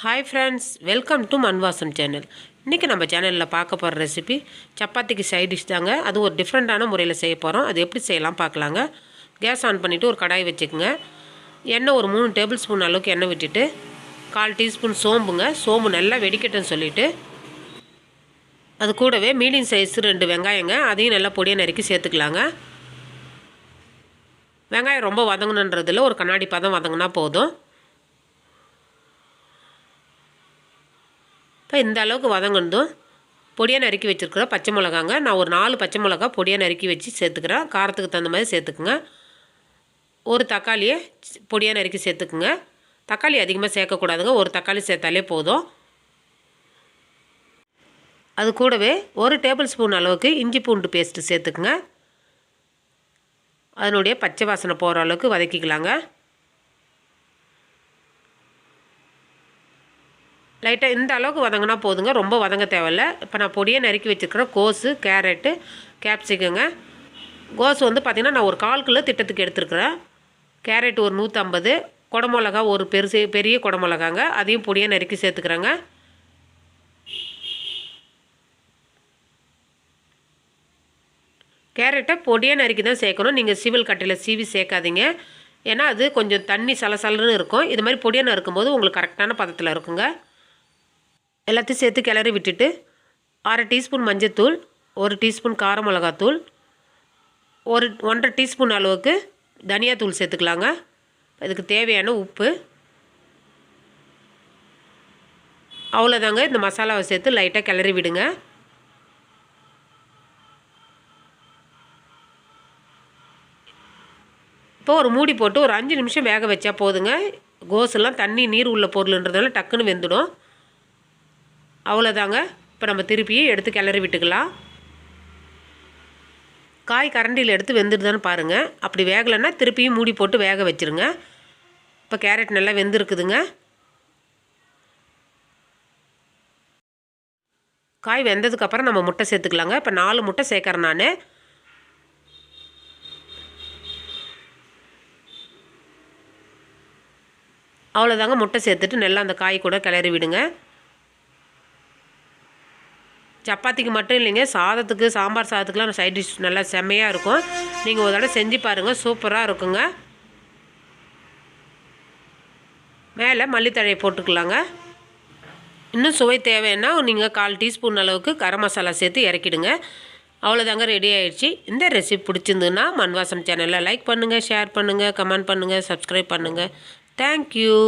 Hi friends, welcome to மண்வாசம் channel. இன்றைக்கி நம்ம சேனலில் பார்க்க போகிற ரெசிபி சப்பாத்திக்கு சைட் டிஷ் தாங்க. அது ஒரு டிஃப்ரெண்ட்டான முறையில் செய்ய போகிறோம். அது எப்படி செய்யலாம் பார்க்கலாங்க. கேஸ் ஆன் பண்ணிவிட்டு ஒரு கடாய் வச்சுக்கோங்க. எண்ணெய் ஒரு 3 டேபிள் ஸ்பூன் அளவுக்கு எண்ணெய் விட்டுட்டு 1/4 டீஸ்பூன் சோம்புங்க. சோம்பு நல்லா வெடிக்கட்டும்னு சொல்லிவிட்டு அது கூடவே மீடியம் சைஸ் 2 வெங்காயங்க. அதையும் நல்லா பொடியாக நறுக்கி சேர்த்துக்கலாங்க. வெங்காயம் ரொம்ப வதங்கணுன்றதில் ஒரு கண்ணாடி பதம் வதங்கினா போதும். இப்போ இந்த அளவுக்கு வதங்கணும். பொடியாக நறுக்கி வச்சுருக்கிற பச்சை மிளகாங்க. நான் ஒரு 4 பச்சை மிளகா பொடியாக நறுக்கி வச்சு சேர்த்துக்கிறேன். காரத்துக்கு தகுந்த மாதிரி சேர்த்துக்குங்க. ஒரு தக்காளியை பொடியாக நறுக்கி சேர்த்துக்குங்க. தக்காளி அதிகமாக சேர்க்கக்கூடாதுங்க. ஒரு தக்காளி சேர்த்தாலே போதும். அது கூடவே 1 டேபிள் ஸ்பூன் அளவுக்கு இஞ்சி பூண்டு பேஸ்ட்டு சேர்த்துக்குங்க. அதனுடைய பச்சை வாசனை போகிற அளவுக்கு வதக்கிக்கலாங்க. லைட்டாக இந்த அளவுக்கு வதங்கினா போதுங்க. ரொம்ப வதங்க தேவையில்ல. இப்போ நான் பொடியாக நறுக்கி வச்சுருக்கிற கோஸு, கேரட்டு, கேப்சிக்கங்க. கோஸ் வந்து பார்த்திங்கன்னா நான் ஒரு 1/4 கிலோ திட்டத்துக்கு எடுத்துருக்குறேன். கேரட் ஒரு 150, குடமிளகா ஒரு பெரிய குடமிளகாங்க. அதையும் பொடியாக நறுக்கி சேர்த்துக்கிறேங்க. கேரட்டை பொடியாக நறுக்கி தான் சேர்க்கணும். நீங்கள் சிவில் கட்டையில் சீவி சேர்க்காதீங்க. ஏன்னா அது கொஞ்சம் தண்ணி சலசலன்னு இருக்கும். இது மாதிரி பொடியாக நறுக்கும்போது உங்களுக்கு கரெக்டான பதத்தில் இருக்குங்க. எல்லாத்தையும் சேர்த்து கிளறி விட்டுட்டு 1/2 டீஸ்பூன் மஞ்சத்தூள், 1 டீஸ்பூன் கார மிளகாத்தூள், 1/2 டீஸ்பூன் அளவுக்கு தனியாத்தூள் சேர்த்துக்கலாங்க. இதுக்கு தேவையான உப்பு. அவ்வளோதாங்க. இந்த மசாலாவை சேர்த்து லைட்டாக கிளறி விடுங்க. இப்போ ஒரு மூடி போட்டு ஒரு 5 நிமிஷம் வேக வச்சா போதுங்க. கோஸெல்லாம் தண்ணி நீர் உள்ள பொருள்ன்றதுனால டக்குன்னு வெந்துடும். அவ்வளோதாங்க. இப்போ நம்ம திருப்பியே எடுத்து கிளறி விட்டுக்கலாம். காய் கரண்டியில் எடுத்து வெந்துடுதான்னு பாருங்கள். அப்படி வேகலைன்னா திருப்பியும் மூடி போட்டு வேக வச்சுருங்க. இப்போ கேரட் நல்லா வெந்திருக்குதுங்க. காய் வெந்ததுக்கப்புறம் நம்ம முட்டை சேர்த்துக்கலாங்க. இப்போ 4 முட்டை சேர்க்குறேன் நான். அவ்வளோதாங்க. முட்டை சேர்த்துட்டு நல்லா அந்த காய் கூட கிளறி விடுங்க. சப்பாத்திக்கு மட்டும் இல்லைங்க, சாதத்துக்கு, சாம்பார் சாதத்துக்குலாம் சைட் டிஷ் நல்லா செம்மையாக இருக்கும். நீங்கள் ஒரு தடவை செஞ்சு பாருங்கள். சூப்பராக இருக்குங்க. மேலே மல்லித்தழையை போட்டுக்கலாங்க. இன்னும் சுவை தேவைன்னா நீங்கள் 1/4 டீஸ்பூன் அளவுக்கு கரம் மசாலா சேர்த்து இறக்கிடுங்க. அவ்வளோதாங்க, ரெடி ஆகிடுச்சு. இந்த ரெசிபி பிடிச்சிருந்துன்னா மண்வாசம் சேனலில் லைக் பண்ணுங்கள், ஷேர் பண்ணுங்கள், கமெண்ட் பண்ணுங்கள், சப்ஸ்கிரைப் பண்ணுங்கள். தேங்க்யூ.